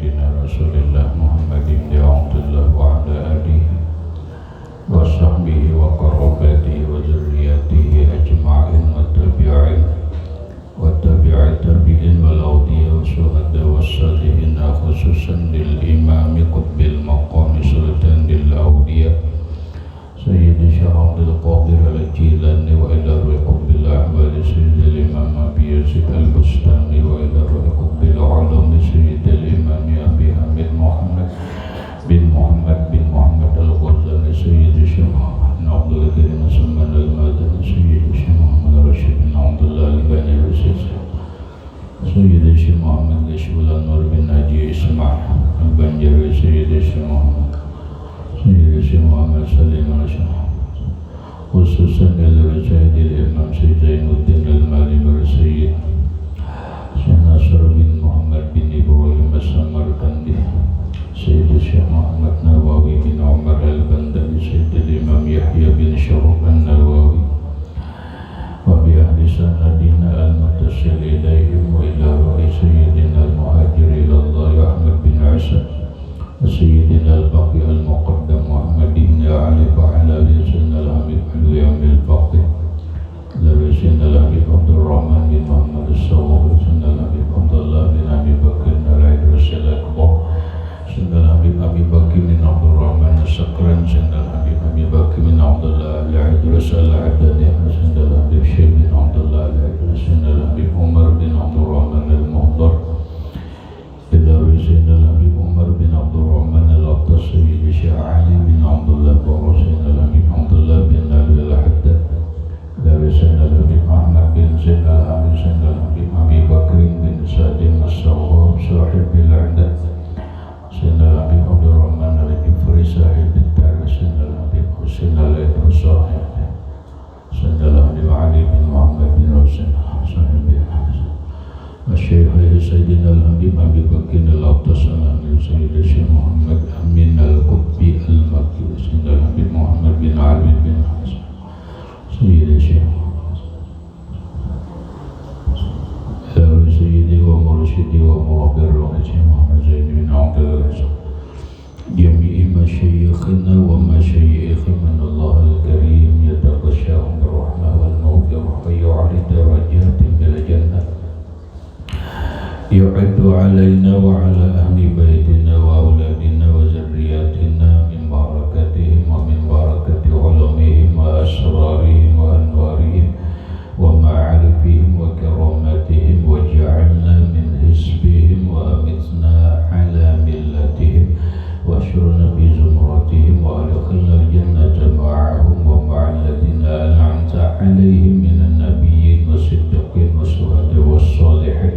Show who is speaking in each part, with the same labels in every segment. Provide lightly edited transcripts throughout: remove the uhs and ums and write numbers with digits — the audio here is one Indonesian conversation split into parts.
Speaker 1: سيدنا رسول الله محمد بن عبد الله وعلى آله وصحبه وقرابته وذريته أجمعين والتابعين والأولياء والشهداء والصالحين خصوصا للإمام قطب المقام سلطان الأولياء سيد الشيخ عبد القادر الجيلاني وإلى روح قطب الأحوال سيد الإمام أبي يزيد البستاني وإلى روح قطب العلوم سيد الإمام أبي حميد محمد بن محمد الغزالي سيد الشيخ محمد بن عبد القادر سلمان المدني سيد الشيخ محمد رشيد بن عبد الله الباني سيد الشيخ محمد الشيخ الأنور بن ناجي إسماعيل البنجري سيد الشيخ محمد سليم الشيخ خصوصا للرشاد الإمام سيد زين الدين المالي سيد ناصر بن محمد بن إبراهيم السمرقندي سيد الشيخ محمد نواوي بن عمر البندري سيد الإمام يحيى بن شرف النواوي وبأهل سندنا المتصل إليهم وإلى رئيس سيدنا المهاجر إلى الله أحمد بن عيسى وسيدنا الباقي المقدم محمد بن علي وعلى سيدنا الحبيب اليوم الباقي سيدنا الحبيب عبد الرحمن بن محمد الصواب سيدنا الحبيب عبد الله بن أبي بكر العيدروسي الأكبر سيدنا الحبيب أبي بكر بن عبد الرحمن السكران سيدنا الحبيب أبي بكر بن عبد الله العيدروسي العدني سيدنا الحبيب شيخ بن عبد الله العيدروسي سيدنا الحبيب عمر بن عبد الرحمن المهضر إلى سيدنا الحبيب عمر بن عبد الرحمن الأطس سيد الشيخ علي بن عبد الله بن سيدنا الحبيب عبد الله بن علي الحداد dari Sayyidina Habib Ahmad bin Zain al-Hamid Sayyidina Habib Abi Bakr bin Sadim as-Sawwab sahib al-A'dad Sayyidina Habib Abdul Rahman al-Ifri sahib al-Tarih Sayyidina Habib Husain al-Sahib Sayyidina Habib Ali bin Muhammad bin Husain sahib al-Syekh Sayyidina Habib Abi Bakr al-Attas al-Amir Sayyidina Syekh Muhammad Amin al-Qutbi al-Makki Sayyidina Habib Muhammad bin Ali bin Hasan سيدي الشيخ سيدي ومرشدي ومربي الرئيس محمد زين بن عبد الرزاق جميع مشايخنا ومشايخ من الله الكريم يتغشاهم بالرحمة والمغفرة ويعلي درجات بالجنة يعد علينا وعلى أهل بيتنا وأولادنا وذرياتنا من بركتهم ومن بركة علومهم وأسرارهم وأنوارهم ومعارفهم وكراماتهم واجعلنا من حزبهم وأمتنا على ملتهم واشرنا بزمرتهم وأدخلنا الجنة معهم ومع الذين أنعمت عليهم من النبيين والصديقين والشهداء والصالحين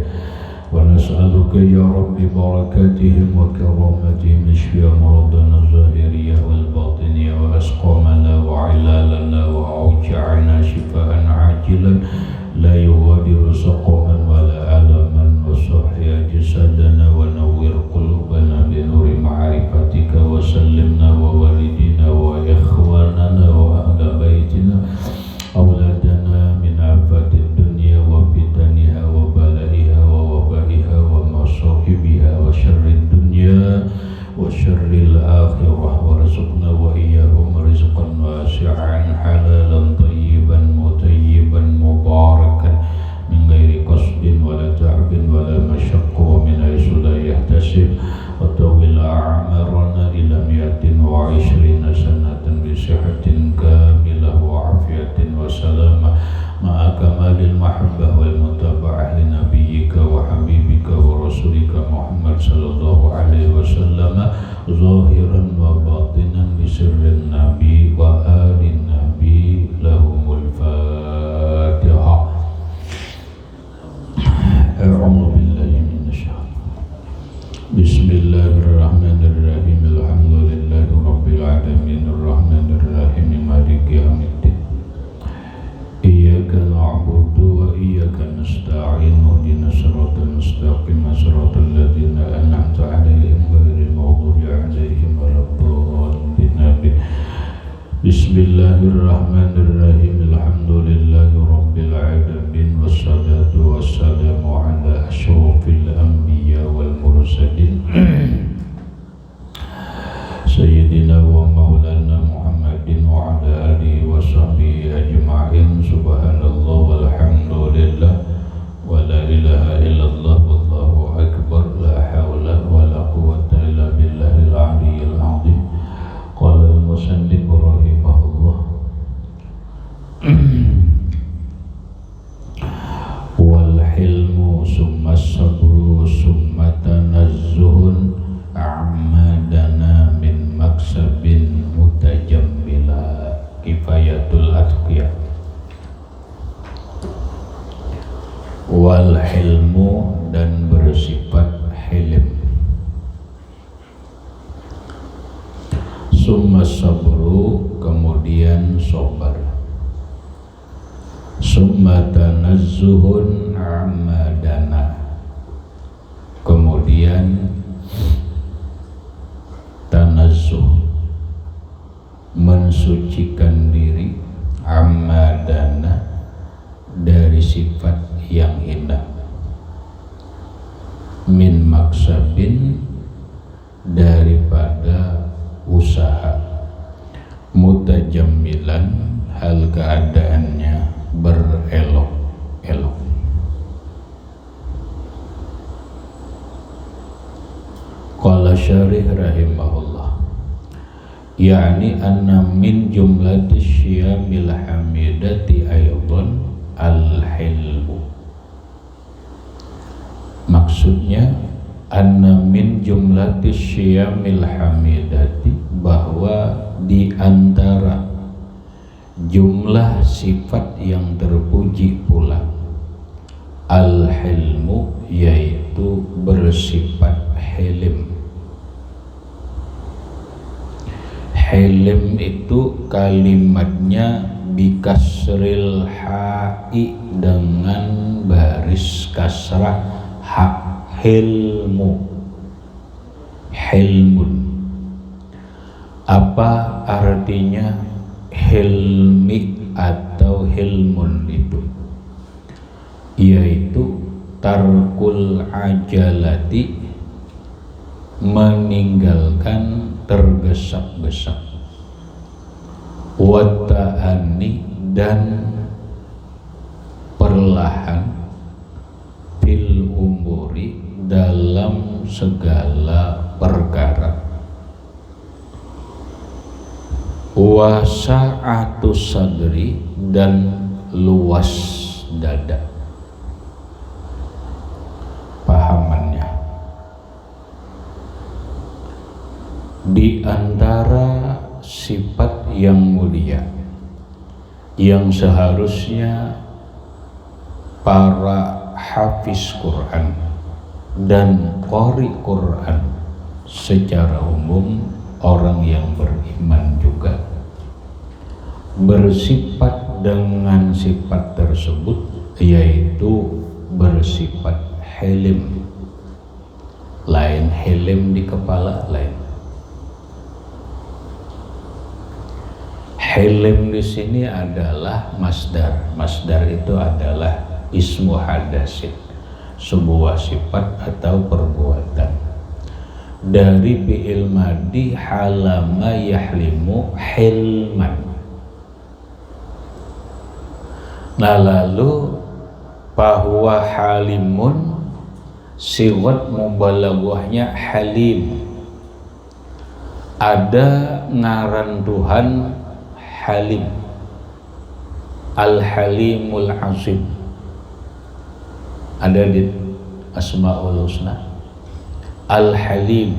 Speaker 1: ونسألك يا رب بركاتهم وكرامتهم اشف مرضنا الظاهرية والباطنية وأسقامنا وعلالنا وأوجعنا شفاء عاجلا لا يغادر سقما ولا ألما وصحي جسدنا ونور قلوبنا بنور معرفتك وسلمنا ووالدنا وإخواننا وأهل بيتنا أولادنا من آفات الدنيا وفتنها وبلائها ووبائها ومصائبها وشر الدنيا وشر الآخرة وارزقنا وإياهم رزقا واسعا حلالا طيبا مطيبا مباركا من غير قصد ولا تعب ولا مشق ومن حيث لا يحتسب وطول أعمارنا إلى 120 سنة بصحة كاملة وعافية وسلامة مع كمال المحبة والمتابعة لنبيك وحبيبك ورسولك محمد صلى الله عليه وسلم ظاهرا وباطنا بسر النبي وآل النبي لهم الفاتحة. أعوذ بالله من الشيطان بسم الله الرحمن الرحيم الحمد لله رب العالمين الرحمن الرحيم مالك يوم الدين إياك نعبد وإياك نستعين اهدنا الصراط المستقيم صراط الذين أنعمت عليهم غير المغضوب عليهم ولا الضالين. بسم الله الرحمن الرحيم الحمد لله رب العالمين والصلاة والسلام على أشرف الأنبياء والمرسلين wal hilmu dan bersifat hilim, summa sabru kemudian sabar, summa tanazzuhun amadana kemudian tanazzuh mensucikan diri, amadana dari sifat yang hina, min maksabin daripada usaha, mutajammilan hal keadaannya berelok-elok. Qala syarih rahimahullah, yakni anna min jumlati syiyamil hamidati aydan al-hilmu. Maksudnya anna min jumlati syiyamil hamidati, bahwa di antara jumlah sifat yang terpuji pula al-hilmu, yaitu bersifat hilim. Hilim itu kalimatnya bikasril ha'i, dengan baris kasrah ha, hilmu, hilmun. Apa artinya hilmi atau hilmun itu? Yaitu tarkul ajalati, meninggalkan tergesa-gesa, wata'ani dan perlahan, fil umuri dalam segala perkara, wasa'atus sadri dan luas dada. Pahamannya, di antara sifat yang mulia yang seharusnya para hafiz Quran dan qari Quran secara umum, orang yang beriman juga bersifat dengan sifat tersebut, yaitu bersifat hilim. Lain hilim di kepala, lain hilim di sini adalah masdar. Masdar itu adalah ismu hadasin, sebuah sifat atau perbuatan dari fi'il madi halama yahlimu hilman. Nah, lalu bahwa halimun siwat mubalaghahnya halim. Ada ngaran Tuhan Halim, Al-Halimul Azim, ada di Asmaul Husna Al-Halim.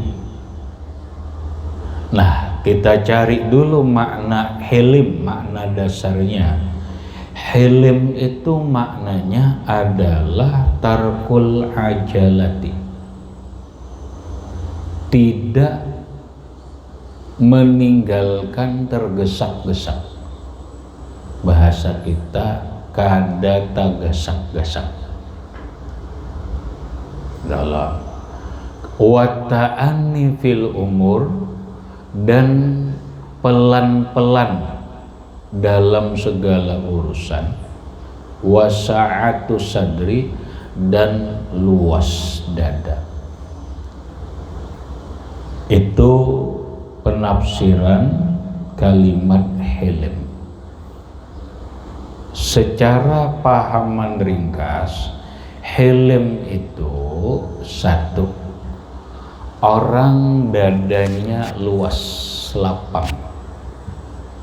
Speaker 1: Nah, kita cari dulu makna hilim, makna dasarnya. Hilim itu maknanya adalah tarkul ajalati, tidak meninggalkan tergesa-gesa. Bahasa kita kada tagasak-gasak. Dalam wata'ani fil umur, dan pelan-pelan dalam segala urusan, wasa'atu sadri dan luas dada. Itu penafsiran kalimat hilim. Secara pahaman ringkas, hilim itu satu, orang dadanya luas, lapang.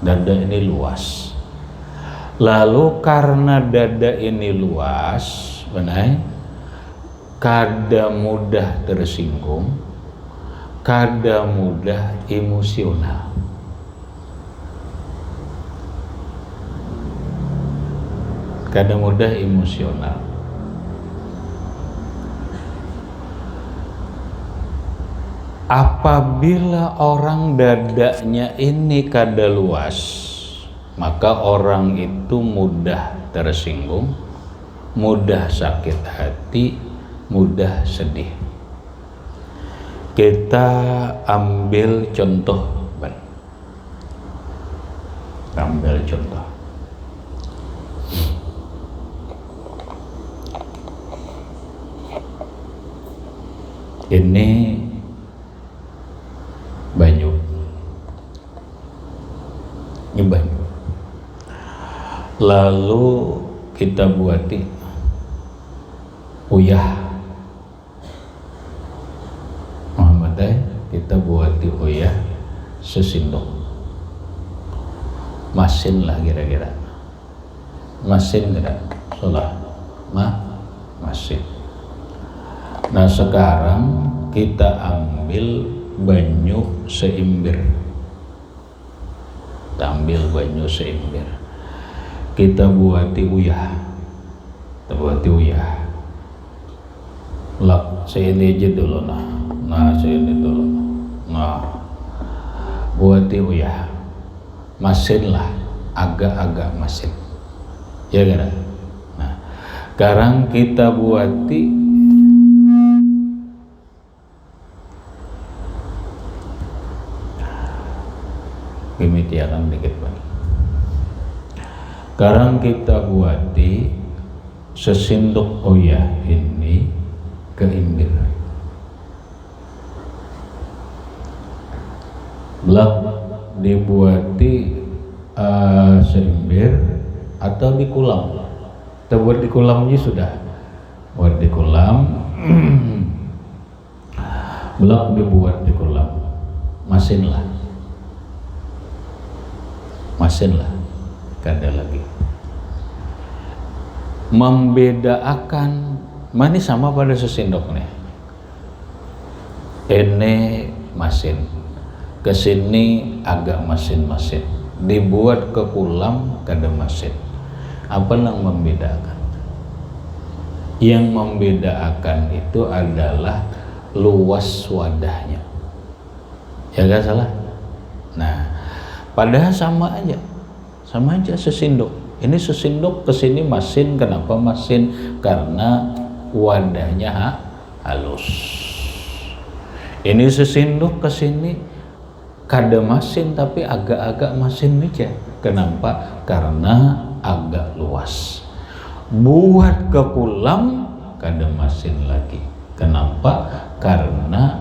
Speaker 1: Dada ini luas. Lalu karena dada ini luas, benar, kada mudah tersinggung, kada mudah emosional. Kada mudah emosional. Apabila orang dadanya ini kada luas, maka orang itu mudah tersinggung, mudah sakit hati, mudah sedih. Kita ambil contoh, ambil contoh. Ini banyu, ini banyu. Lalu kita buati uyah, Muhammadai, kita buati uyah sesendok. Masin lah kira-kira, masin tidak, salah, masin. Nah sekarang kita ambil banyu seimbir, kita ambil banyu seimbir, kita buati uyah, lak sini aja dulu, nah sini dulu, nah buati uyah, masin lah, agak-agak masin, ya kan? Nah sekarang kita buati pimitiakan dikit banget. Sekarang kita buati sesendok uyah ini ke imbir. Belak dibuati seimbir atau di kulam. Kita buat di kulam aja sudah. Buat di kulam. Belak dibuat di kulam. Masin lah, kada lagi. Membedakan mana sama pada sesendok nih. Ini masin, kesini agak masin-masin. Dibuat ke kulam kada masin. Apa yang membedakan? Yang membedakan itu adalah luas wadahnya. Ya gak salah? Nah, padahal sama aja sesendok. Ini sesendok kesini masin. Kenapa masin? Karena wadahnya halus. Ini sesendok kesini kada masin tapi agak-agak masin aja. Kenapa? Karena agak luas. Buat ke kulam kada masin lagi. Kenapa? Karena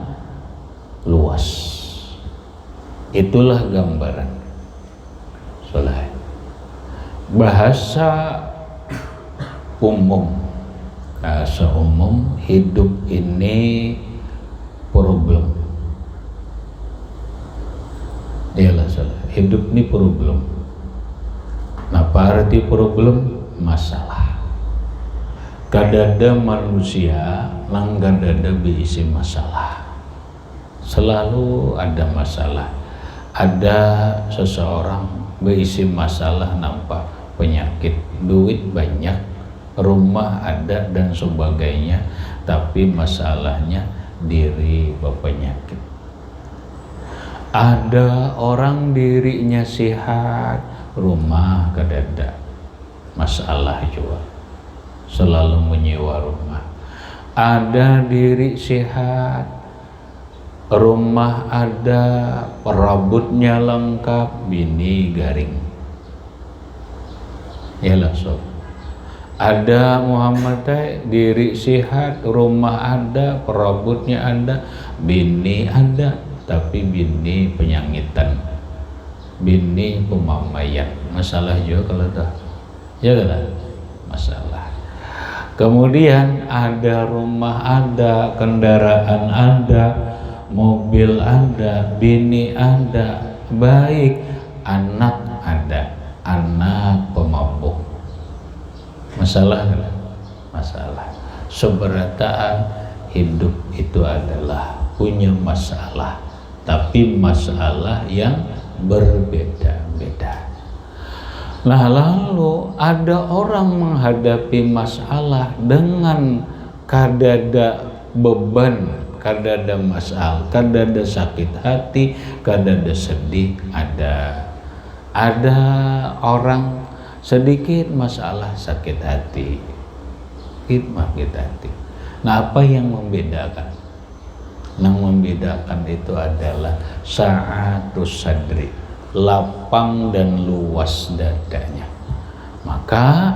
Speaker 1: luas. Itulah gambaran. Soalnya bahasa umum hidup ini problem. Iyalah salah. Hidup ini problem. Nah, apa arti problem? Masalah. Kadada manusia langgadada berisi masalah. Selalu ada masalah. Ada seseorang berisi masalah nampak penyakit, duit banyak, rumah ada dan sebagainya, tapi masalahnya diri berpenyakit. Ada orang dirinya sehat, rumah kadada, masalah juga, selalu menyewa rumah. Ada diri sehat, rumah ada, perabotnya lengkap, bini garing. Yalah sob. Ada Muhammad diri sehat, rumah ada, perabotnya ada, bini ada, tapi bini penyangitan, bini pemamaian. Masalah juga kalau dah, ya kan? Masalah. Kemudian ada rumah ada, kendaraan ada, mobil ada, bini ada, baik, anak ada, anak pemabuk. Masalah. Seberataan hidup itu adalah punya masalah, tapi masalah yang berbeda-beda. Nah, lalu ada orang menghadapi masalah dengan kadada beban kadada masalah, kadada sakit hati, kadada sedih ada. Ada orang sedikit masalah sakit hati, sakit hati. Nah, apa yang membedakan? Yang membedakan itu adalah sa'atus sadri, lapang dan luas dadanya. Maka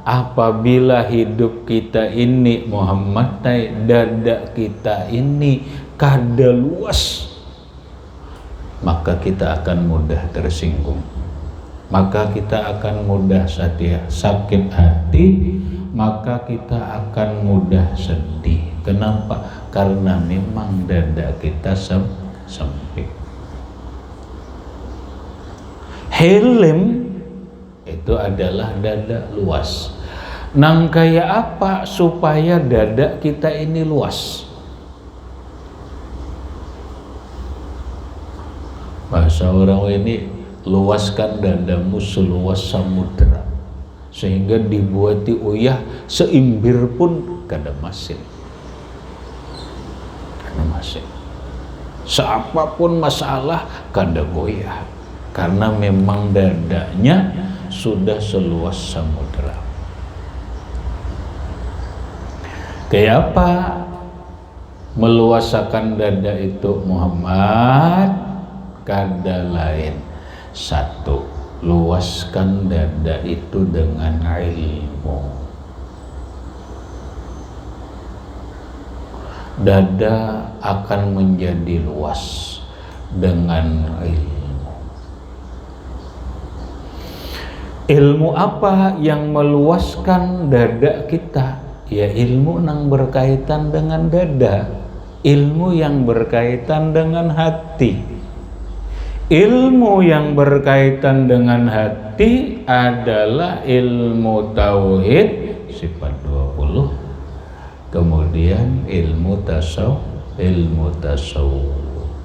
Speaker 1: apabila hidup kita ini Muhammad, dada kita ini kada luas, maka kita akan mudah tersinggung, maka kita akan mudah sakit hati, maka kita akan mudah sedih. Kenapa? Karena memang dada kita sempit. Hilm itu adalah dada luas. Nang kayak apa supaya dada kita ini luas? Bahasa orang ini, luaskan dadamu seluas samudera, sehingga dibuati uyah seimbir pun kada masin. Kada masin. Seapapun masalah kada goyah, karena memang dadanya sudah seluas samudera. Kayak apa meluasakan dada itu Muhammad? Kada lain, satu, luaskan dada itu dengan ilmu. Dada akan menjadi luas dengan ilmu. Ilmu apa yang meluaskan dada kita? Ya, ilmu yang berkaitan dengan dada, ilmu yang berkaitan dengan hati. Ilmu yang berkaitan dengan hati adalah ilmu tauhid sifat 20, kemudian ilmu tasawuf.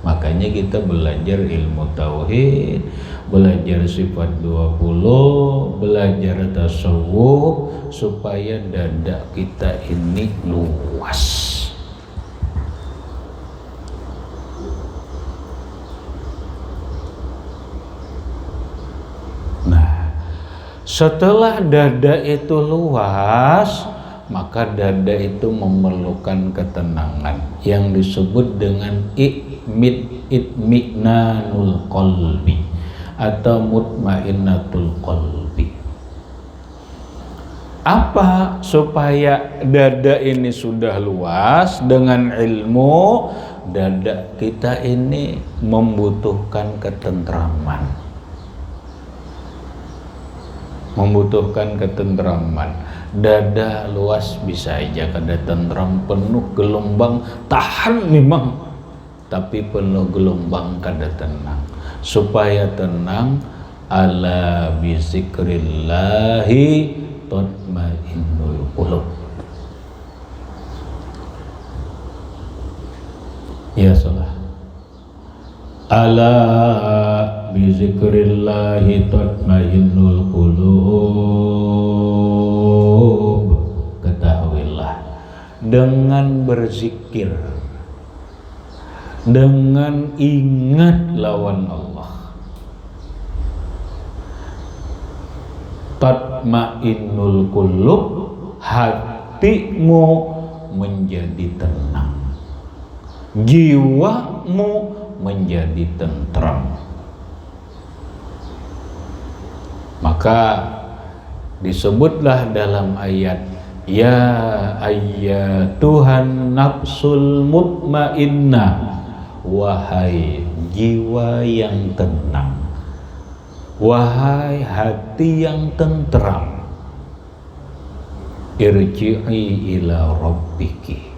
Speaker 1: Makanya kita belajar ilmu tauhid, belajar sifat 20, belajar tasawuf, supaya dada kita ini luas. Setelah dada itu luas, maka dada itu memerlukan ketenangan yang disebut dengan itminanul qalbi atau mutmainnatul qalbi. Apa supaya dada ini sudah luas? Dengan ilmu, dada kita ini membutuhkan ketentraman. Dada luas bisa aja kada tentram, penuh gelombang, tahan memang, tapi penuh gelombang kada tenang. Supaya tenang, ala bizikrillahi tatmainnul qulub. Ya salah. Ala bizikrillahi tatmainnul qulub. Ketahuilah, dengan berzikir, dengan ingat lawan Allah, tatmainnul qulub, hatimu menjadi tenang, jiwamu menjadi tentram. Maka disebutlah dalam ayat, ya ayyatuhan nafsul mutmainnah, wahai jiwa yang tenang, wahai hati yang tentram, irji'i ila rabbiki,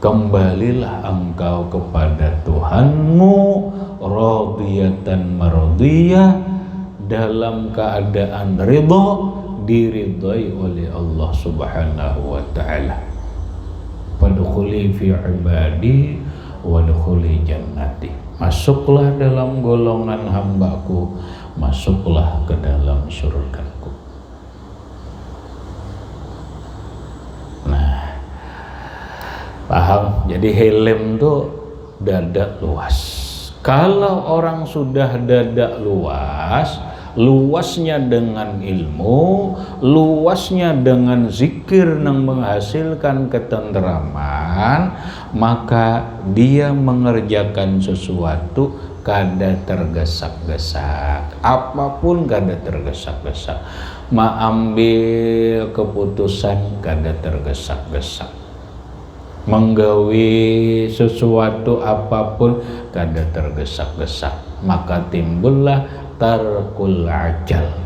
Speaker 1: kembalilah engkau kepada Tuhanmu, radiyatan mardiyah, dalam keadaan ridha, diridhai oleh Allah Subhanahu wa ta'ala. Fadkhuli fi ibadi wadkhuli jannati, masuklah dalam golongan hambaku, masuklah ke dalam surgaku. Nah, paham Jadi hilm tuh dada luas. Kalau orang sudah dada luas, luasnya dengan ilmu, luasnya dengan zikir yang menghasilkan ketentraman, maka dia mengerjakan sesuatu kada tergesak-gesak, apapun kada tergesak-gesak, mengambil keputusan kada tergesak-gesak, menggawi sesuatu apapun kada tergesak-gesak, maka timbullah tarkul ajal,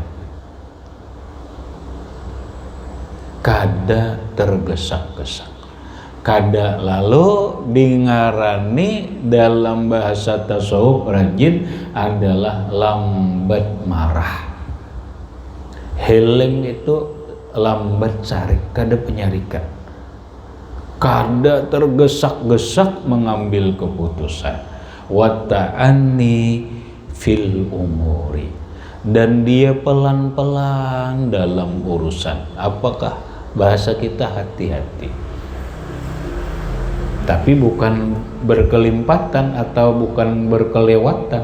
Speaker 1: kada tergesak-gesak, kada. Lalu dingarani dalam bahasa tasawuf rajin adalah lambat marah. Hilm itu lambat sarik, kada penyarikan, kada tergesak-gesak mengambil keputusan. Wata'anni fil umuri, dan dia pelan-pelan dalam urusan. Apakah bahasa kita hati-hati, tapi bukan berkelimpatan atau bukan berkelewatan.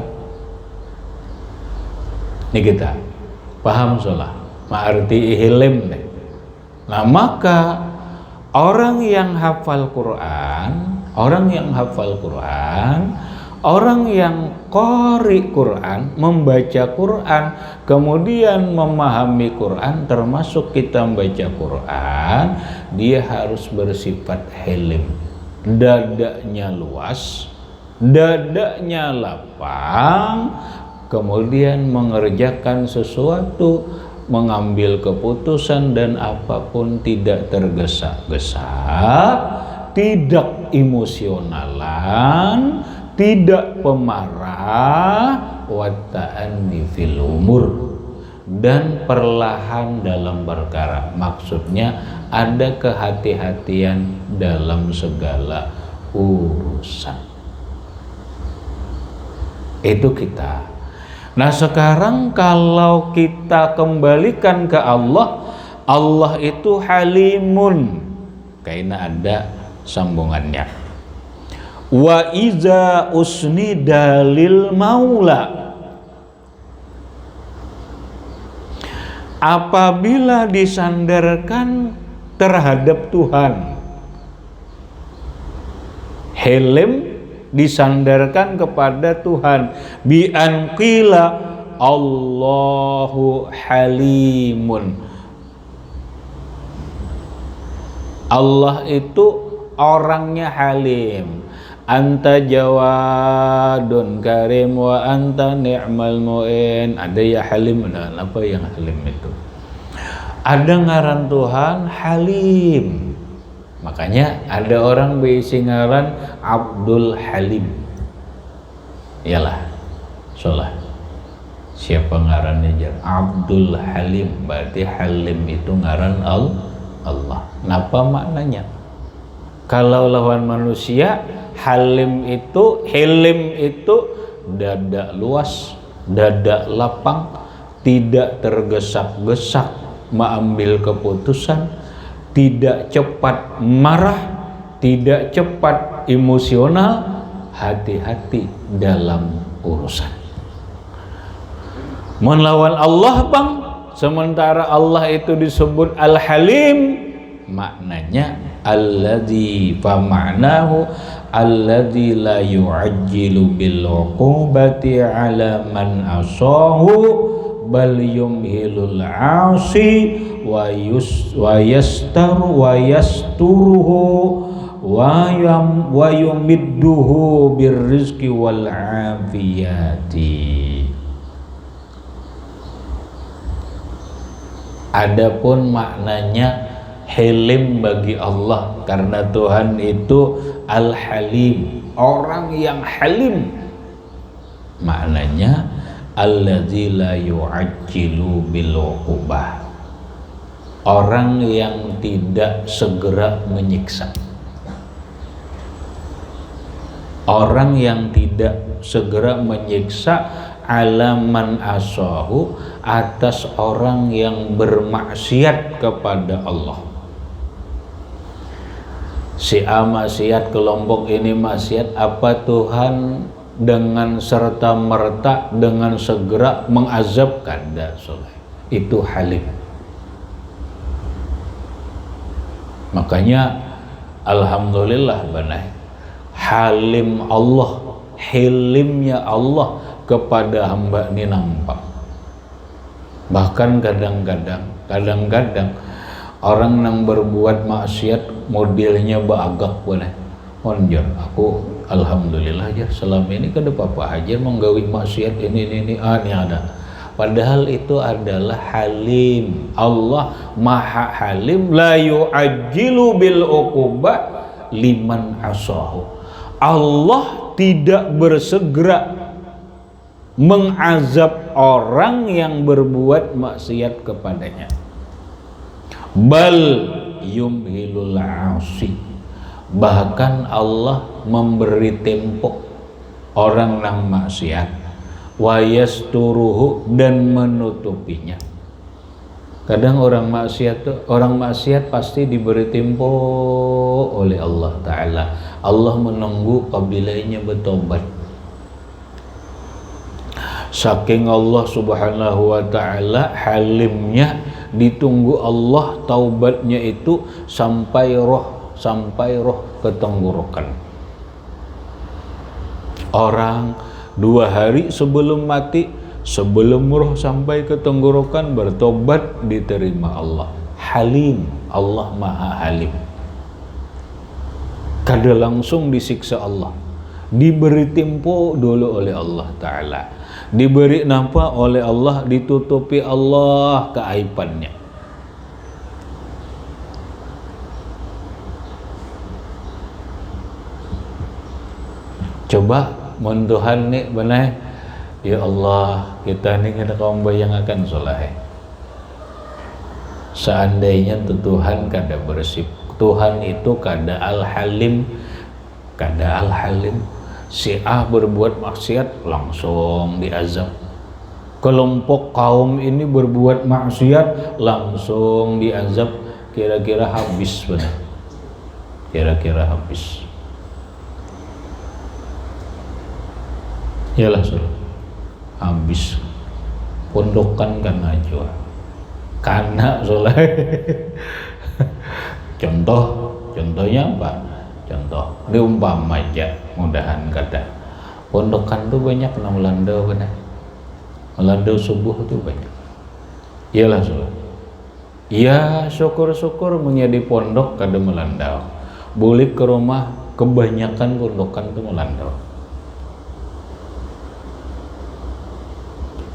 Speaker 1: Ini kita paham salah arti hilm. Nah, maka orang yang hafal Quran, orang yang qari Quran, membaca Quran, kemudian memahami Quran, termasuk kita membaca Quran, dia harus bersifat hilm. Dadanya luas, dadanya lapang, kemudian mengerjakan sesuatu, mengambil keputusan dan apapun tidak tergesa-gesa, tidak emosionalan, tidak pemarah, wata'anni fil umur, dan perlahan dalam perkara. Maksudnya ada kehati-hatian dalam segala urusan. Itu kita. Nah, sekarang kalau kita kembalikan ke Allah, Allah itu halimun. Kayaknya ada sambungannya. Wa iza usnida lil maula, apabila disandarkan terhadap Tuhan. Hilm disandarkan kepada Tuhan. Bi an qila Allahu halimun, Allah itu orangnya halim. Anta jawadun karim wa anta ni'mal mu'in. Ada ya halim, apa yang halim itu? Ada ngaran Tuhan halim. Makanya ada orang berisi ngaran Abdul Halim. Iyalah, salah. Siapa ngarannya jar? Abdul Halim. Berarti halim itu ngaran Allah. Napa maknanya? Kalau lawan manusia, hilm itu dada luas, dada lapang, tidak tergesak-gesak mengambil keputusan, tidak cepat marah, tidak cepat emosional, hati-hati dalam urusan. Melawan Allah bang, sementara Allah itu disebut Al-Halim, maknanya alladzi fa ma'nahu alladzi la yu'ajjilu bil 'uqubati 'ala man asahu bal yumhilul 'asi wa yasturuhu wa yumidduhu birrizqi wal 'afiyati. Adapun maknanya Halim bagi Allah, karena Tuhan itu Al-Halim, orang yang halim. Maknanya alladzi la yu'ajjilu bil 'uqubah, orang yang tidak segera menyiksa. Orang yang tidak segera menyiksa alaman asahu, atas orang yang bermaksiat kepada Allah. Si A maksiat, kelompok ini maksiat, apa Tuhan dengan serta merta dengan segera mengazabkan? Tidak, itu halim. Makanya alhamdulillah banai halim Allah, hilimnya Allah kepada hamba ini nampak. Bahkan kadang-kadang orang yang berbuat maksiat modelnya bagak boleh onjar. Aku alhamdulillah aja selama ini kada apa-apa aja menggawi maksiat ini ada. Padahal itu adalah halim. Allah maha halim, la yu'ajjilu bil uqubah liman asahu. Allah tidak bersegera mengazab orang yang berbuat maksiat kepadanya. Bal yumhilul asi. Bahkan Allah memberi tempo orang yang maksiat, wa yasturuhu, dan menutupinya. Kadang orang maksiat pasti diberi tempo oleh Allah Ta'ala. Allah menunggu kabilainya bertobat. Saking Allah Subhanahu wa Ta'ala halimnya, ditunggu Allah taubatnya itu sampai roh ke tenggorokan. Orang 2 hari sebelum mati, sebelum roh sampai ke tenggorokan, bertobat, diterima Allah. Halim, Allah maha halim. Kada langsung disiksa Allah, diberi tempo dulu oleh Allah Ta'ala, diberi nampak oleh Allah, ditutupi Allah keaibannya. Coba Tuhan nih benar, ya Allah, kita nih kada kaum bayang akan soleh. Seandainya Tuhan kada bersif, Tuhan itu kada al-halim, si A berbuat maksiat langsung diazab. Kelompok kaum ini berbuat maksiat langsung diazab. Kira-kira habis benar. Kira-kira habis. Yalah suruh habis. Pondokan kan aja. Karena soleh. Contohnya apa? Contoh diumpama aja, mudahan kata pondokan tuh banyak na Melanda benar. Melanda subuh tuh banyak. Iyalah subuh. Ya syukur-syukur menjadi pondok kada Melanda. Boleh ke rumah kebanyakan pondokan tuh Melanda.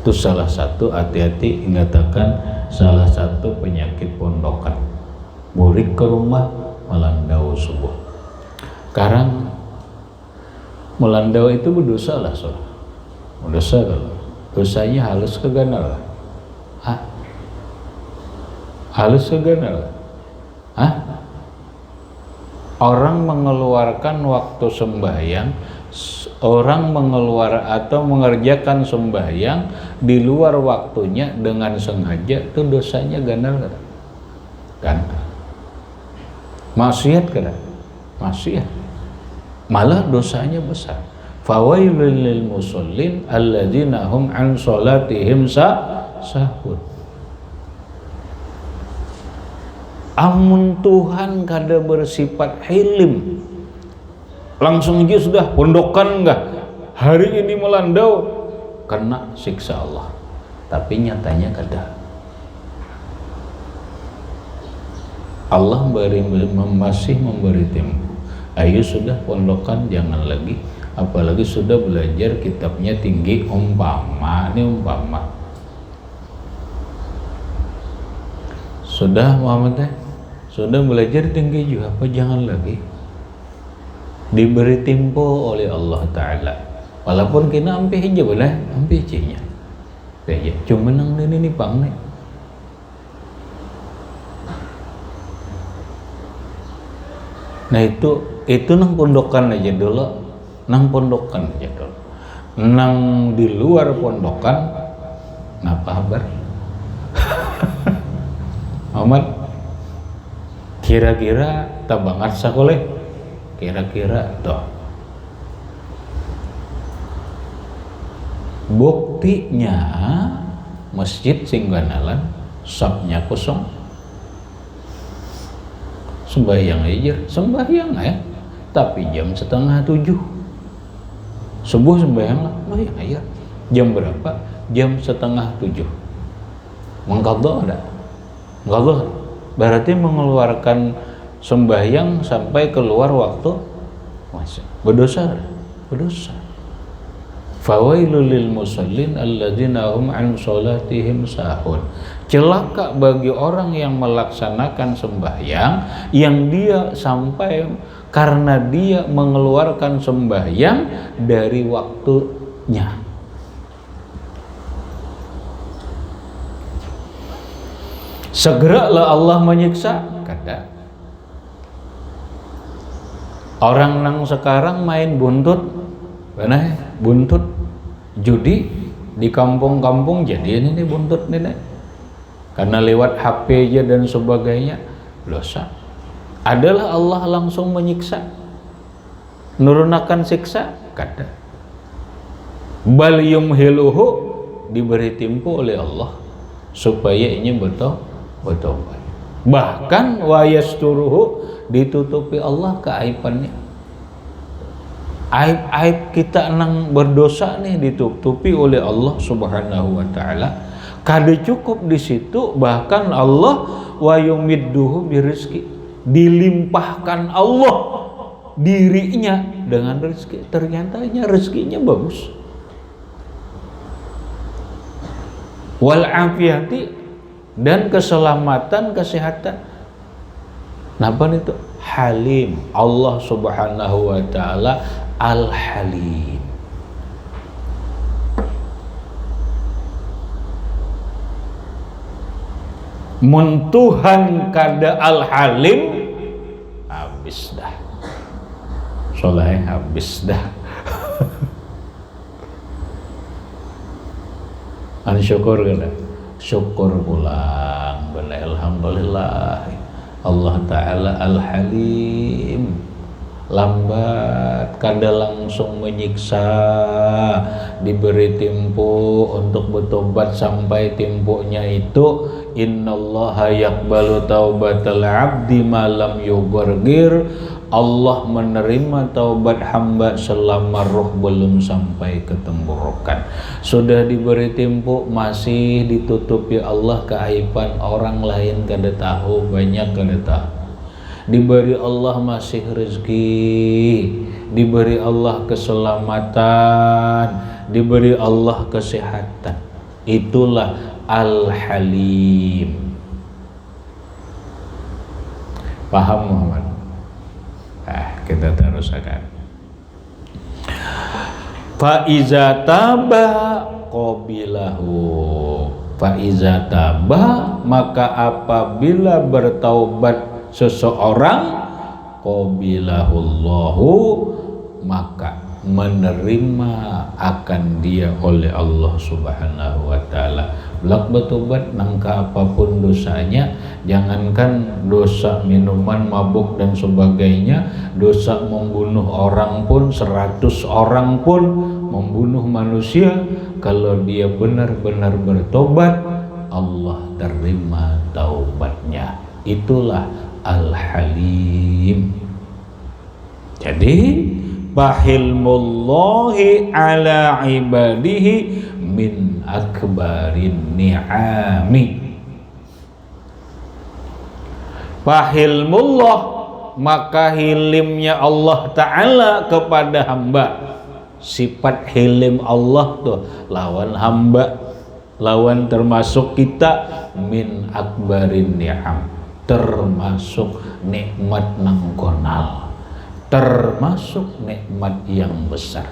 Speaker 1: Itu salah satu, hati-hati ingatakan salah satu penyakit pondokan. Boleh ke rumah Melanda subuh. Sekarang Melandau itu berdosa lah, berdosa kalau dosanya halus ke ganal. Halus ke ganal. Orang mengeluarkan waktu sembahyang, orang mengerjakan sembahyang di luar waktunya dengan sengaja, itu dosanya ganal kan? Maksiat kan? Maksiat. Malah dosanya besar. Fawailul lil musallin alladzina hum an salatihim sahun. Amun Tuhan kada bersifat hilim, langsung aja sudah pondokan enggak hari ini Melandau kena siksa Allah. Tapi nyatanya kada. Allah masih memberi tempo. Ayo sudah pondokan jangan lagi, apalagi sudah belajar kitabnya tinggi, umpama sudah Muhammad sudah belajar tinggi juga, apa jangan lagi, diberi tempo oleh Allah Ta'ala. Walaupun kena ampe aja boleh, ampe aja cuma nang ini pang nih. Nah itu nang pondokan aja dulu, nang di luar pondokan apa kabar? Amat Kira-kira tabangat sakoleh, kira-kira toh. Buktinya masjid Singganalan sapnya kosong. Sembahyang aja, sembahyang ya. Tapi jam 6:30. Subuh sembahyang lah, sembahyang aja. Jam berapa? Jam 6:30. Mengqadha ada? Mengqadha. Berarti mengeluarkan sembahyang sampai keluar waktu masa. Berdosa. Berdosa. Fawailul lil musallin alladzina hum an sholatihim sahun. Celaka bagi orang yang melaksanakan sembahyang yang dia sampai karena dia mengeluarkan sembahyang dari waktunya. Segeralah Allah menyiksa, kata. Orang nang sekarang main buntut, mana? Buntut judi di kampung-kampung jadi ini buntut nih, karena lewat HP aja dan sebagainya, dosa. Adalah Allah langsung menyiksa, nurunakan siksa, kata. Bal yumhiluhu, diberi timpu oleh Allah supaya ini bertobat. Bahkan wa yasturuhu, ditutupi Allah keaibannya. Aib-aib kita nang berdosa nih ditutupi oleh Allah Subhanahu wa taala. Kada cukup di situ, bahkan Allah wa yumidduhu birizqi, dilimpahkan Allah dirinya dengan rezeki. Ternyata rezekinya bagus. Wal afiyati, dan keselamatan, kesehatan. Napa itu? Halim. Allah Subhanahu wa taala Al-Halim. Mun Tuhan kada Al-Halim, habis dah. Soleh habis dah. Syukur kada? Syukur pulang. Alhamdulillah. Allah Ta'ala Al-Halim. Lambat, kada langsung menyiksa, diberi tempo untuk bertobat sampai temponya itu. Innallaha yaqbalu taubatal abdi malam yughargir. Allah menerima taubat hamba selama roh belum sampai ke tenggorokan. Sudah diberi tempo, masih ditutupi Allah keaiban orang lain kada tahu, banyak kada tahu. Diberi Allah masih rezeki, diberi Allah keselamatan, diberi Allah kesehatan. Itulah Al-Halim. Paham Muhammad? Kita teruskan. Fa iza taba qabilahu. Fa iza taba, maka apabila bertaubat seseorang, qabilahullahu, maka menerima akan dia oleh Allah Subhanahu wa taala. Belak bertobat nangka apapun dosanya, jangankan dosa minuman, mabuk dan sebagainya, dosa membunuh orang pun, 100 orang pun, membunuh manusia, kalau dia benar-benar bertobat, Allah terima taubatnya. Itulah Al-Halim. Jadi bahilmullahi ala ibadihi min akbarin ni'ami. Bahilmullah, maka hilimnya Allah Ta'ala kepada hamba. Sifat hilim Allah tuh lawan hamba, lawan termasuk kita, min akbarin ni'am, termasuk nikmat nangkonal, termasuk nikmat yang besar.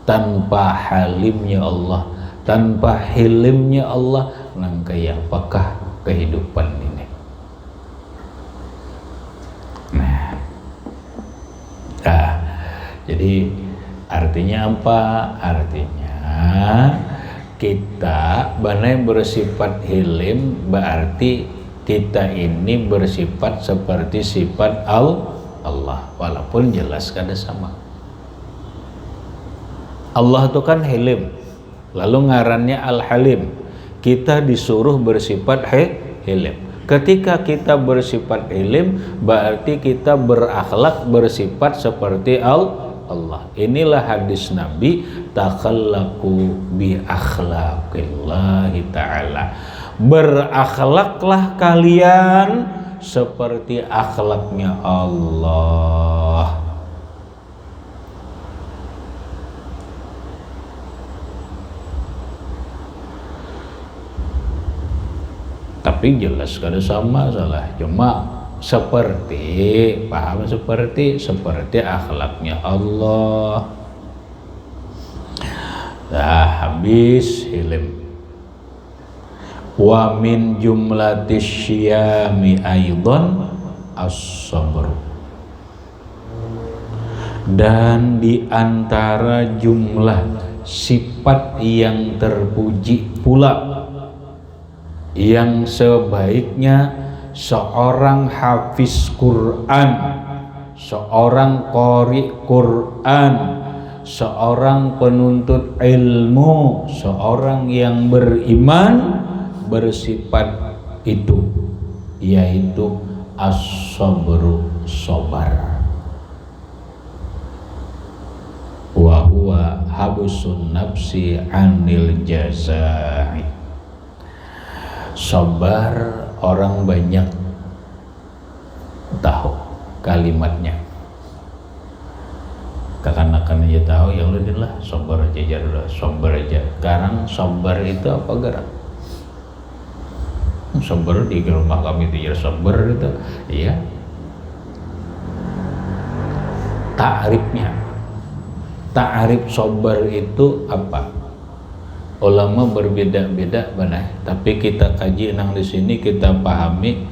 Speaker 1: Tanpa halimnya Allah, tanpa hilimnya Allah, nang kaya apakah kehidupan ini? Jadi artinya apa? Artinya kita banai bersifat hilim berarti kita ini bersifat seperti sifat Allah, walaupun jelas kada sama. Allah itu kan Hilim, lalu ngarannya Al-Halim. Kita disuruh bersifat Hilim. Ketika kita bersifat Hilim, berarti kita berakhlak bersifat seperti Allah. Inilah hadis Nabi, takhallaku bi akhlaqillahi ta'ala. Berakhlaklah kalian seperti akhlaknya Allah. Tapi jelas kada sama salah, cuma seperti paham seperti akhlaknya Allah. Nah, habis Hilim. Wa min jumlatis syiyami aidan as-sabr. Dan di antara jumlah sifat yang terpuji pula yang sebaiknya seorang hafiz Quran, seorang qari Quran, seorang penuntut ilmu, seorang yang beriman bersifat itu, yaitu as-sabru, sabar. Wa huwa habsun nafsi anil jazai. Sabar orang banyak tahu kalimatnya, kakan-kakan aja tahu, ya udahlah sabar aja, sabar aja. Sekarang sabar itu apa gerak? Sabar di rumah kami itu ya sabar itu, iya. Ta'rif sabar itu apa? Ulama berbeda-beda benar, tapi kita kaji nang di sini, kita pahami,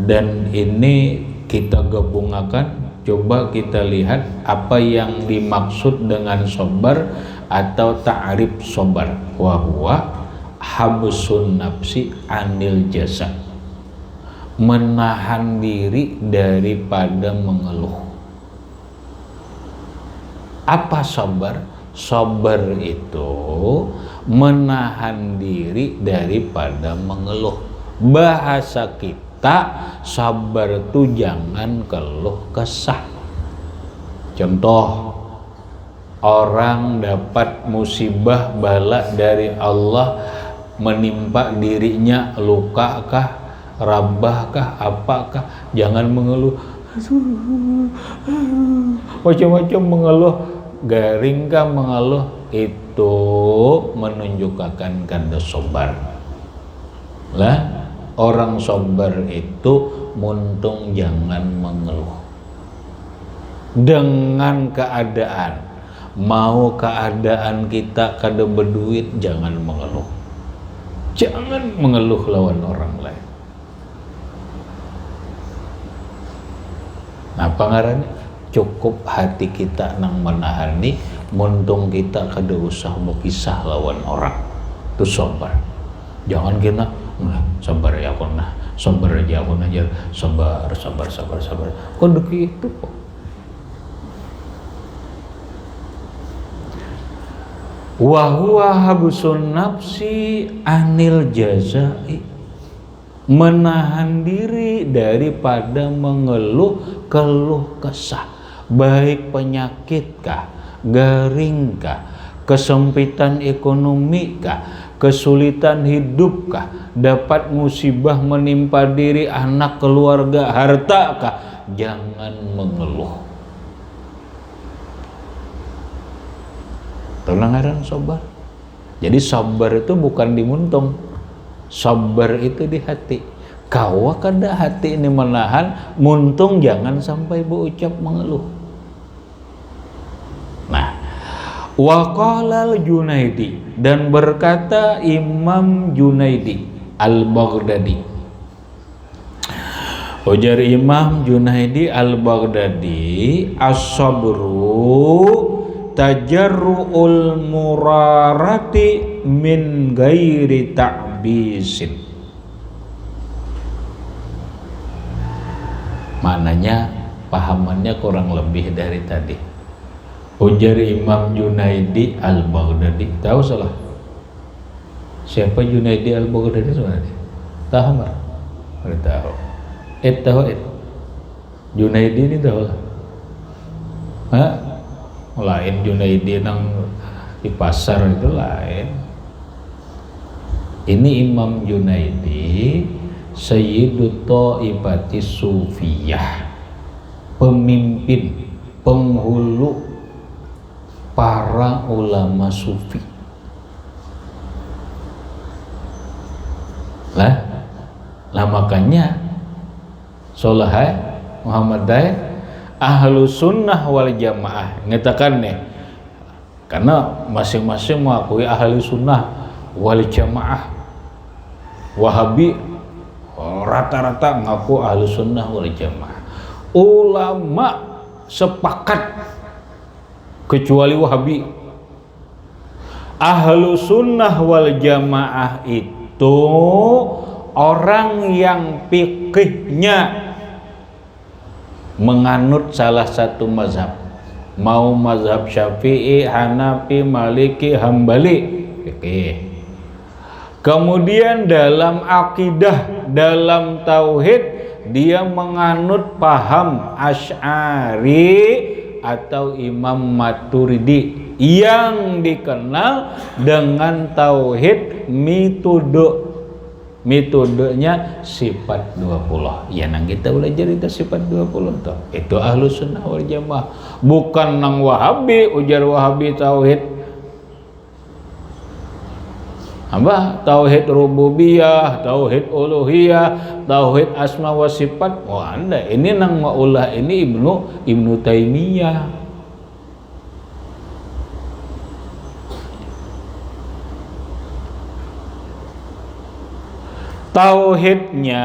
Speaker 1: dan ini kita gabungkan. Coba kita lihat apa yang dimaksud dengan sabar atau ta'rif sabar. Wa huwa habsun nafsi anil jasad, menahan diri daripada mengeluh. Apa sabar? Sabar itu menahan diri daripada mengeluh. Bahasa kita, sabar itu jangan keluh kesah. Contoh, orang dapat musibah bala dari Allah menimpa dirinya, luka kah, rabah kah, apakah, jangan mengeluh. Macam-macam mengeluh, garing kah mengeluh, itu menunjukkan kada sabar. Lah, orang sabar itu muntung jangan mengeluh. Dengan keadaan, mau keadaan kita kada berduit, jangan mengeluh. Jangan mengeluh lawan orang lain. Apa ngarannya? Cukup hati kita nang menahani, muntung kita kada usah berkisah lawan orang. Itu sabar. Jangan kita sabar ya aku nah, sabar aja aku aja, sabar. Kok begitu kok? Wa huwa habsun nafsi anil jazai, menahan diri daripada mengeluh keluh kesah, baik penyakit kah, garing kah, kesempitan ekonomi kah, kesulitan hidup kah, dapat musibah menimpa diri, anak, keluarga, harta kah, jangan mengeluh. Ngaran sabar. Jadi sabar itu bukan di muntung, sabar itu di hati. Kawa kada hati ini menahan, muntung jangan sampai berucap mengeluh. Nah, wa qala al-Junaidi, dan berkata Imam Junaidi al-Baghdadi. Ujar Imam Junaidi al-Baghdadi, as-sabru tajarru'ul murarati min gairi ta'bisin. Maknanya pahamannya kurang lebih dari tadi. Ujar Imam Junaidi Al-Baghdadi. Tahu salah? Siapa Junaidi Al-Baghdadi sebenarnya? Tahu nggak? Nggak tahu. Tahu Junaidi ini tahu lah. Hah? Lain Junaidi nang di pasar itu lain. Ini Imam Junaidi Sayyidu Ta'ifati Sufiyah, pemimpin, penghulu para ulama sufi. Lah makanya Soleh Muhammad Daid ahlu sunnah wal jamaah ngatakan nih, karena masing-masing mengakui ahlu sunnah wal jamaah. Wahabi rata-rata ngaku ahlu sunnah wal jamaah. Ulama sepakat kecuali Wahabi. Ahlu sunnah wal jamaah itu orang yang fikihnya menganut salah satu mazhab, mau mazhab Syafi'i, Hanafi, Maliki, Hambali, fikih. Kemudian dalam akidah, dalam tauhid dia menganut paham Asy'ari atau Imam Maturidi yang dikenal dengan tauhid metode. Metodenya sifat 20. Ya nang kita belajar itu sifat 20 toh. Itu ahlu sunnah wal jamaah. Bukan nang Wahabi, ujar Wahabi tauhid apa? Tauhid rububiyah, tauhid uluhiyah, tauhid asma wa sifat. Wah, Anda ini nang maulah ini Ibnu Taimiyah. Tauhidnya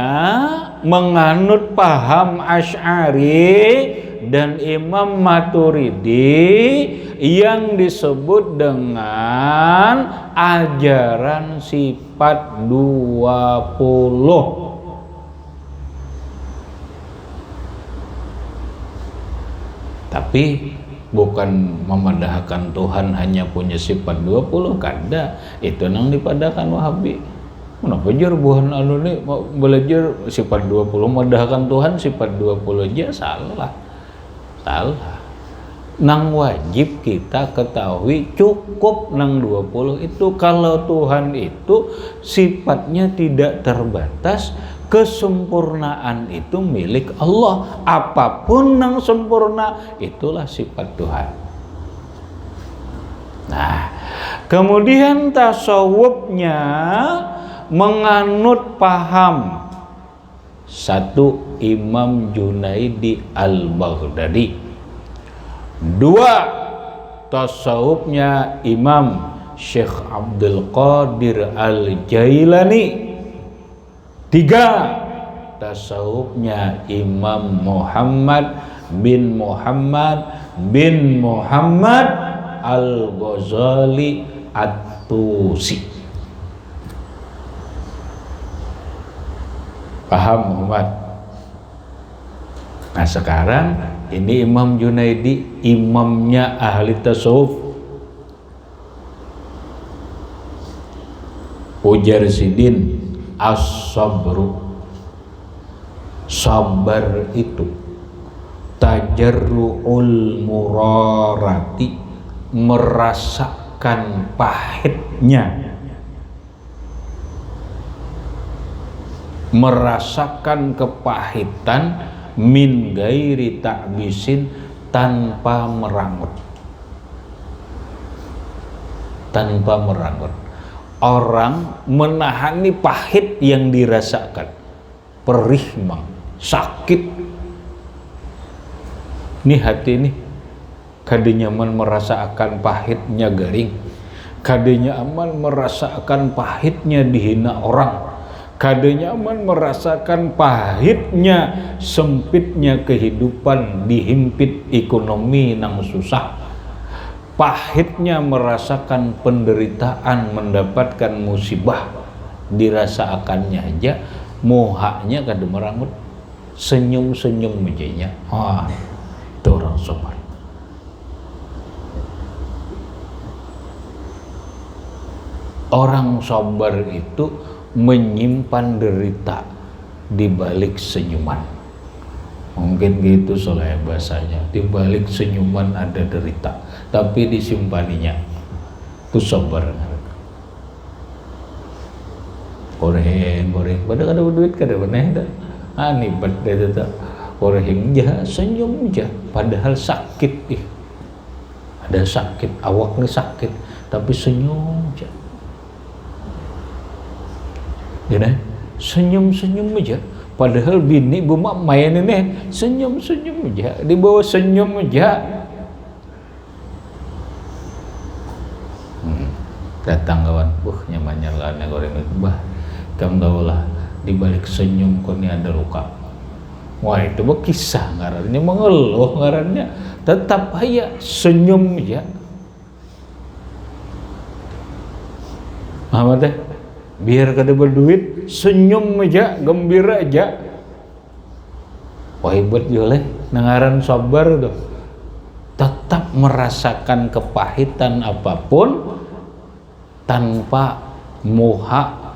Speaker 1: menganut paham Asy'ari dan Imam Maturidi yang disebut dengan ajaran sifat 20. Tapi bukan memandahkan Tuhan hanya punya sifat 20, kada. Itu nang dipadahkan Wahabi. Kenapa jar buhan anu nih mau belajar sifat 20 memandahkan Tuhan sifat 20 aja salah. Nang wajib kita ketahui cukup nang 20 itu kalau Tuhan itu sifatnya tidak terbatas, kesempurnaan itu milik Allah. Apapun nang sempurna itulah sifat Tuhan. Nah, kemudian tasawufnya menganut paham satu Imam Junaidi Al-Baghdadi, dua tasawufnya Imam Syekh Abdul Qadir Al-Jailani, tiga tasawufnya Imam Muhammad bin Muhammad Al-Ghazali At-Tusi. Paham Muhammad? Nah sekarang ini Imam Junaidi, imamnya ahli tasawuf. Ujar Sidin as-sabru, sabar itu tajarru'ul murarati, merasakan pahitnya, merasakan kepahitan, min gairi ta'bisin, tanpa merangut. Orang menahani pahit yang dirasakan, perih bang, sakit. Ini hati ini kada nyaman merasakan pahitnya garing, kada nyaman merasakan pahitnya dihina orang, kada nyaman merasakan pahitnya sempitnya kehidupan, dihimpit ekonomi nang susah, pahitnya merasakan penderitaan, mendapatkan musibah, dirasakannya aja mohaknya kada merangut. senyum-senyum aja. Itu orang sabar. Orang sabar itu menyimpan derita di balik senyuman. Mungkin gitu soalnya bahasanya. Di balik senyuman ada derita, tapi disimpaninya. Itu sabar. Goreng. Padahal ada duit kada bener dah. Nibat deh tak. Goreng jah, senyum jah. Padahal sakit ih. Ada sakit, awak nih sakit, tapi senyum jah. Ya, senyum-senyum aja. Padahal bini bumak main ini senyum-senyum aja, di bawah senyum aja. Datang kawan, nyamannya lah goreng itu bah. Kamu tahu lah, di balik senyum kau ini ada luka. Wah itu mah kisah ngarannya, mengeluh ngarannya. Tetap aja senyum aja. Apa teh? Biar kada berduit, senyum aja, gembira aja. Wah hebat juga nengaran sabar tuh. Tetap merasakan kepahitan apapun tanpa moha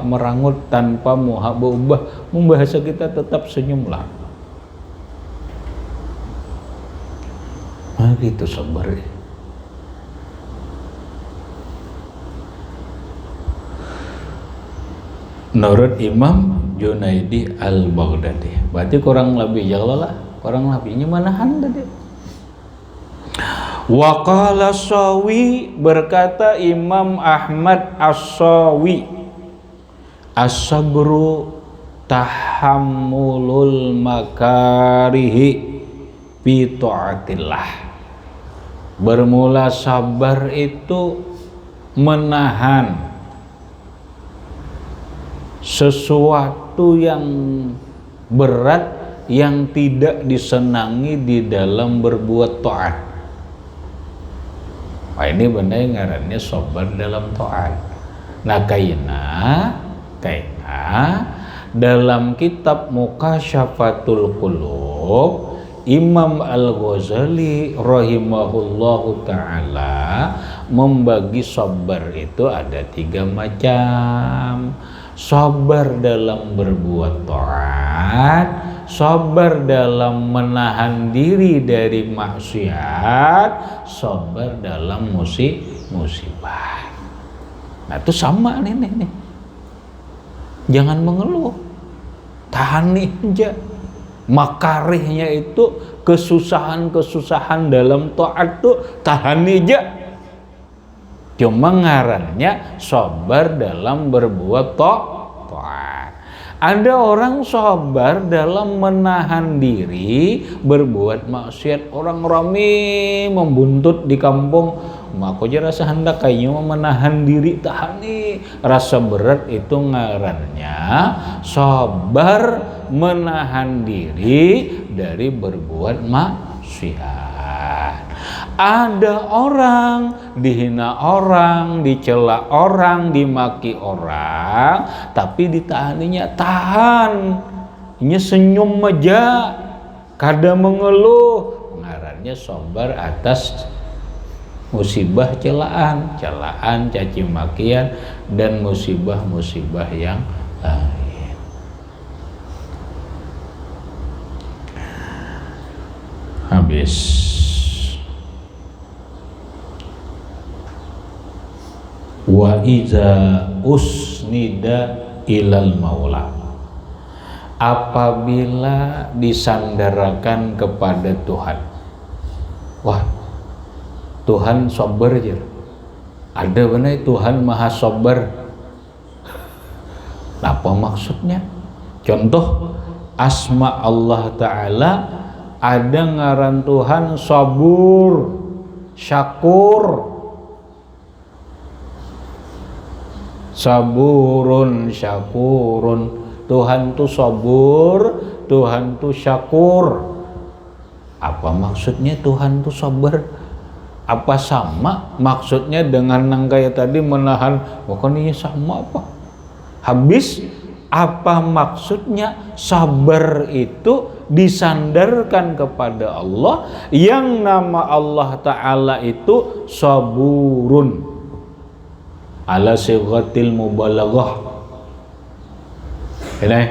Speaker 1: merangut, tanpa moha berubah. Membahasa kita tetap senyumlah. Gitu sabar. Menurut Imam Junaidi Al-Baghdadi, berarti kurang lebih jalalah, kurang lebihnya manahan tadi. Wa qala Sawi, berkata Imam Ahmad As-Sawi, as-sabru tahammulul makarihi fi ta'atillah. Bermula sabar itu menahan sesuatu yang berat yang tidak disenangi di dalam berbuat taat. Wah ini benar ngarannya sabar dalam taat. Nah kaina dalam kitab Mukasyafatul Qulub, Imam Al-Ghazali rahimahullahu ta'ala membagi sabar itu ada 3 macam. Sabar dalam berbuat taat, sabar dalam menahan diri dari maksiat, sabar dalam musibah. Nah itu sama nih. Jangan mengeluh, tahan aja. Makarihnya itu kesusahan dalam taat tuh tahan aja. Cuma ngarannya sabar dalam berbuat taat. Ada orang sabar dalam menahan diri berbuat maksiat. Orang rame membuntut di kampung, maka aja rasa hendak kayaknya menahan diri, tahan nih. Rasa berat itu ngarannya sabar menahan diri dari berbuat maksiat. Ada orang dihina orang, dicela orang, dimaki orang, tapi ditahaninya tahan, ini senyum aja, kada mengeluh. Ngarannya sabar atas musibah celaan, caci makian, dan musibah-musibah yang lain. Habis. Wa iza usnida ilal maula, apabila disandarakan kepada Tuhan. Wah, Tuhan sabar aja. Ada benar Tuhan maha sabar. Apa maksudnya? Contoh asma Allah Ta'ala, ada ngaran Tuhan sabur, syakur. Saburun syakurun, Tuhan tuh sabur, Tuhan tuh syakur. Apa maksudnya Tuhan tuh sabar? Apa sama maksudnya dengan yang kayak tadi menahan? Pokoknya sama apa? Habis
Speaker 2: Apa maksudnya? Sabar itu disandarkan kepada Allah, yang nama Allah Ta'ala itu saburun ala sighatil mubalaghah. Ini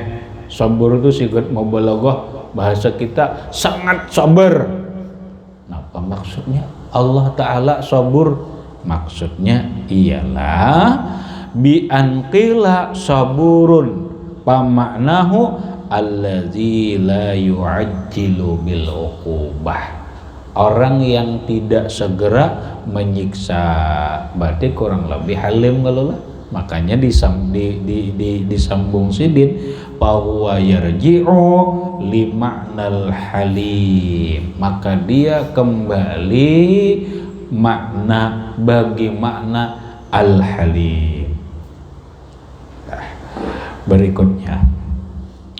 Speaker 2: sabur itu sighat mubalaghah, bahasa kita sangat sabar. Apa maksudnya Allah Ta'ala sabur? Maksudnya ialah bi anqila saburun, pamaknahu allazi la yu'ajjilu bil uqubah, orang yang tidak segera menyiksa. Berarti kurang lebih halim kalau lah. Makanya disambung sidin, bahwa yarji'u li ma'nal halim, maka dia kembali makna bagi makna al-halim. Berikutnya,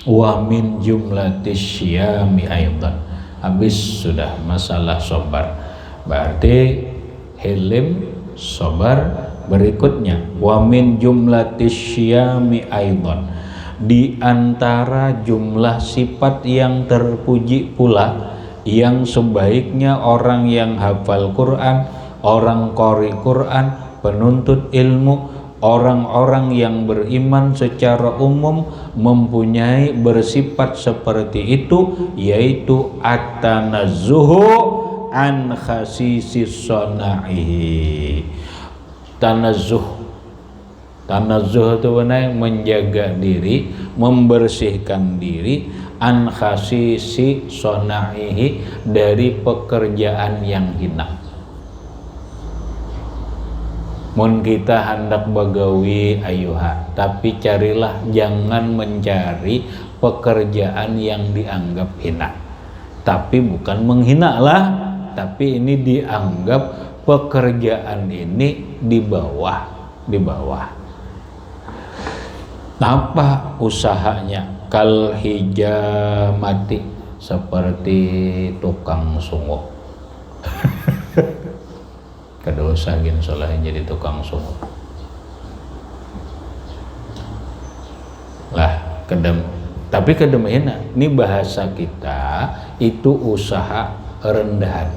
Speaker 2: wa min jumlatis syiyami aidan. Habis sudah masalah sabar, berarti hilim, sabar. Berikutnya, wa min jumlatis syiyami aidan, di antara jumlah sifat yang terpuji pula, yang sebaiknya orang yang hafal Quran, orang qori Quran, penuntut ilmu, orang-orang yang beriman secara umum mempunyai bersifat seperti itu, yaitu at-tanazzuhu an khasisis sana'ihi. Tanazzuh itu benar, menjaga diri, membersihkan diri, an khasisi sana'ihi, dari pekerjaan yang hina. Mun kita hendak bagawi ayuha, tapi carilah, jangan mencari pekerjaan yang dianggap hina. Tapi bukan menghina lah, tapi ini dianggap pekerjaan ini di bawah. Apa usahanya? Kal hijamati, seperti tukang sungguh. Kedosa gin solahin jadi tukang sungguh lah, tapi kedemena. Ini bahasa kita itu usaha rendahan.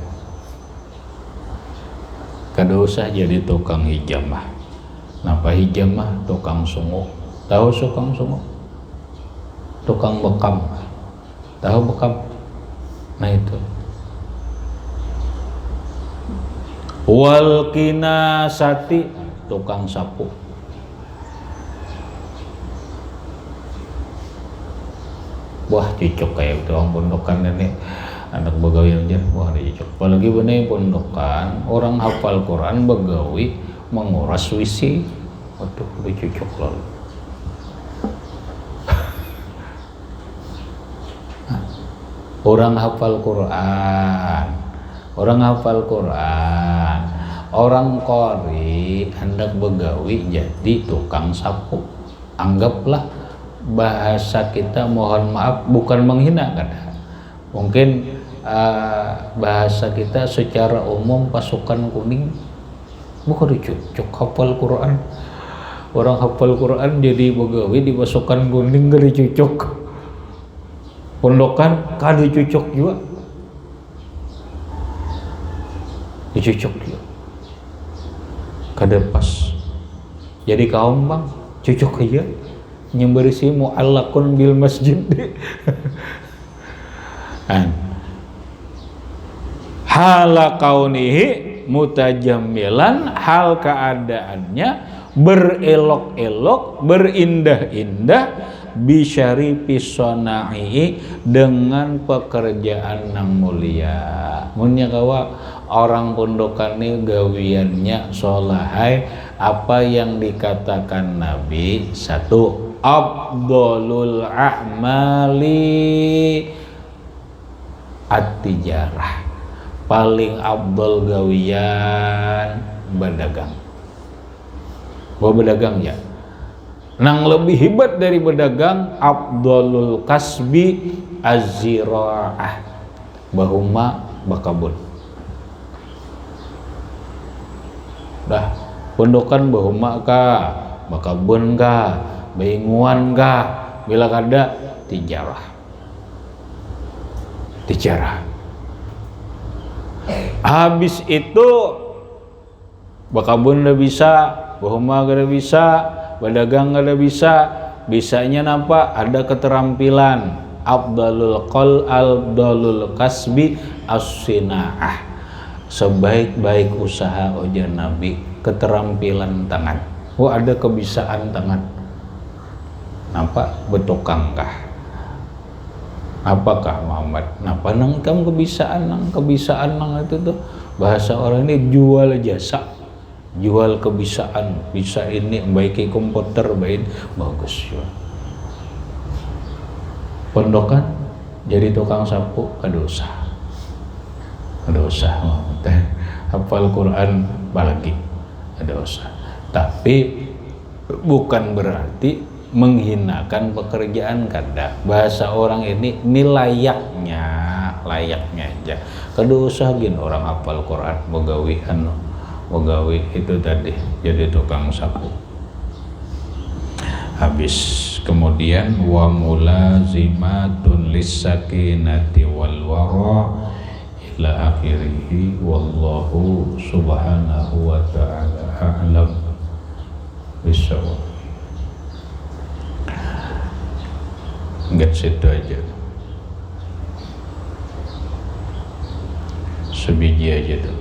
Speaker 2: Kedosa jadi tukang hijamah. Napa hijamah? Tukang sungguh. Tahu tukang sungguh? Tukang bekam. Tahu bekam? Nah itu. Wal kinasati, tukang sapu. Wah cocok kayak itu orang pondokan ini, anak begawi aja, wah cocok. Apalagi bener pondokan, orang hafal Quran begawi menguras wisi, waduh lebih cocok lalu. Orang hafal Quran, orang qori hendak begawi jadi tukang sapu. Anggaplah bahasa kita, mohon maaf bukan menghina kan. Mungkin bahasa kita secara umum pasukan kuning, bukan cocok hafal Quran. Orang hafal Quran jadi begawi di pasukan kuning gak cocok. Pondokan kada cocok juga. Cocok juga. Kada pas. Jadi kaum bang cocok aja. Nyemberisi mu'allaqun bil masjid. Hala kaunihi mutajammilan, hal keadaannya berelok-elok, berindah-indah, bisyarifi sona'i, dengan pekerjaan yang mulia. Munya kawa orang pondokan ini gawiannya solahai, apa yang dikatakan Nabi, satu, afdhalul a'mali at-tijarah, paling afdal gawian berdagang. Bahwa berdagang ya, nang lebih hebat dari berdagang, afdhalul kasbi az-ziraah, bahuma bakabun. Dah pondokan bahuma ka bakabun ka, Bingungan kah? Bila kada tijarah. Habis itu bakabun udah bisa, bahuma kada bisa, badagang kada bisa. Bisanya napa? Ada keterampilan. Afdalul kasbi as-sinaah. Sebaik-baik usaha ujar Nabi keterampilan tangan. Oh, ada kebisaan tangan. Napa? Betukang kah? Apakah Muhammad? Napa nang kamu kebisaan nang itu tuh bahasa orang ini jual jasa, jual kebisaan, bisa ini baiki komputer baik bagus ya. Pondokan jadi tukang sapu kada usah Muhammad. Hafal Quran balagi kada usah. Tapi bukan berarti menghinakan pekerjaan kada. Bahasa orang ini layaknya aja. Kada usah gin orang hafal Quran begawi itu tadi jadi tukang sapu. Habis kemudian wa mulazimatun lisakinati wal wara ila akhirih wallahu subhanahu wa ta'ala a'lam bisawab. Enggak situ aja, sebiji aja tuh.